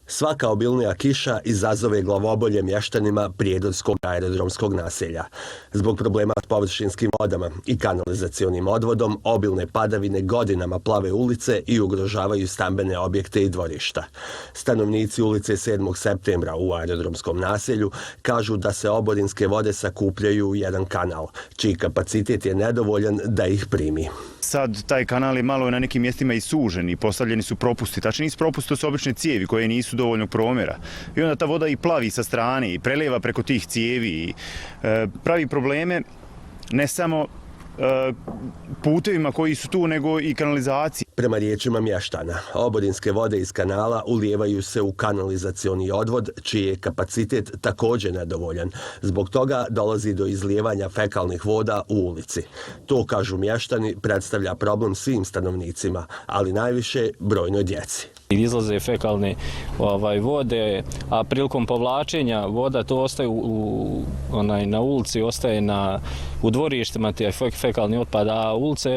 Svaka obilnija kiša izazove glavobolje mještanima prijedorskog aerodromskog naselja. Zbog problema s površinskim vodama i kanalizacionim odvodom, obilne padavine godinama plave ulice i ugrožavaju stambene objekte i dvorišta. Stanovnici ulice 7. septembra u aerodromskom naselju kažu da se oborinske vode sakupljaju u jedan kanal, čiji kapacitet je nedovoljan da ih primi. Sad taj kanal je malo na nekim mjestima i sužen i postavljeni su propusti. Tačno nisu propusti, to su obične cijevi koje nisu dovoljnog promjera. I onda ta voda i plavi sa strane i prelijeva preko tih cijevi i pravi probleme ne samo putevima koji su tu, nego i kanalizaciji. Prema riječima mještana, oborinske vode iz kanala ulijevaju se u kanalizacioni odvod, čiji je kapacitet također nedovoljan. Zbog toga dolazi do izlijevanja fekalnih voda u ulici. To, kažu mještani, predstavlja problem svim stanovnicima, ali najviše brojnoj djeci. Izlaze fekalne vode, a prilikom povlačenja voda to ostaje na ulici, ostaje u dvorištima te fekalni otpad, a ulica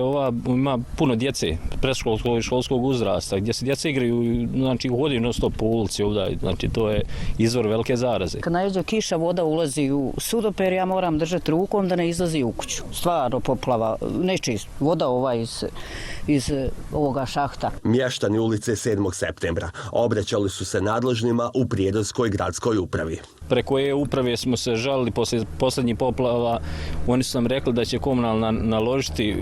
ima puno djece predškolskog i školskog uzrasta, gdje se djeca igraju, znači hodaju non stop po ulici ovdje, znači to je izvor velike zaraze. Kad nađe kiša, voda ulazi u sudoper, ja moram držati rukom da ne izlazi u kuću. Stvarno poplava, nečist, voda iz ovoga šahta. Mještani ulice 7. septembra obraćali su se nadležnima u Prijedorskoj gradskoj upravi. Preko uprave smo se žalili poslije posljednjih poplava, oni su nam rekli da će komunalna naložiti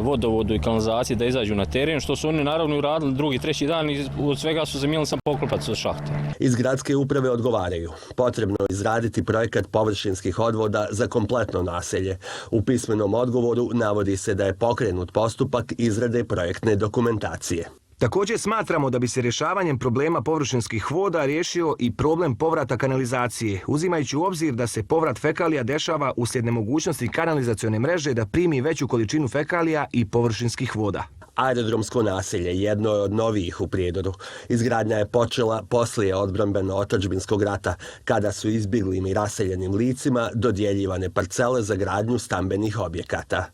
vodovodu i kanalizaciji da izađu na teren, što su oni naravno uradili drugi, treći dan i od svega su zamijenili sam poklopac od šahte. Iz gradske uprave odgovaraju. Potrebno je izraditi projekat površinskih odvoda za kompletno naselje. U pismenom odgovoru navodi se da je pokrenut postupak izrade projektne dokumentacije. Također smatramo da bi se rješavanjem problema površinskih voda riješio i problem povrata kanalizacije, uzimajući u obzir da se povrat fekalija dešava uslijed nemogućnosti kanalizacione mreže da primi veću količinu fekalija i površinskih voda. Aerodromsko naselje jedno je od novijih u Prijedoru. Izgradnja je počela poslije odbrambeno-otadžbinskog rata, kada su izbjeglim i raseljenim licima dodjeljivane parcele za gradnju stambenih objekata.